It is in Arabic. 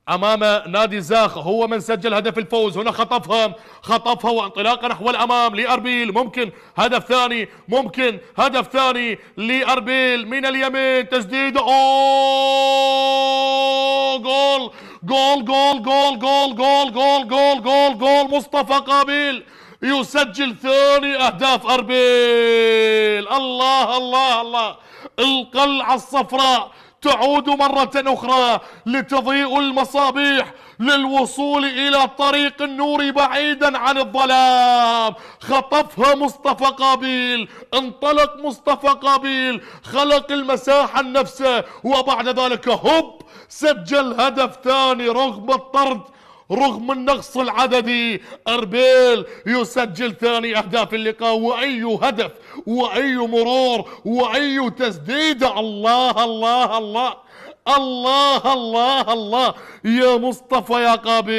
امام نادي زاخ، هو من سجل هدف الفوز. هنا خطفها وانطلاقه نحو الامام لاربيل، ممكن هدف ثاني، ممكن هدف ثاني لاربيل من اليمين، تسديده، اوه، جول جول جول جول جول جول جول جول جول جول. مصطفى قابيل يسجل ثاني اهداف اربيل. الله الله الله، القلعة الصفراء تعود مرة أخرى لتضيء المصابيح للوصول إلى طريق النور بعيدا عن الظلام. خطفها مصطفى قابيل، انطلق مصطفى قابيل، خلق المساحة لنفسه، وبعد ذلك هوب سجل هدف ثاني رغم الطرد، رغم النقص العددي. اربيل يسجل ثاني اهداف اللقاء، واي هدف واي مرور واي تسديده. الله الله الله الله الله الله يا مصطفى يا قابيل.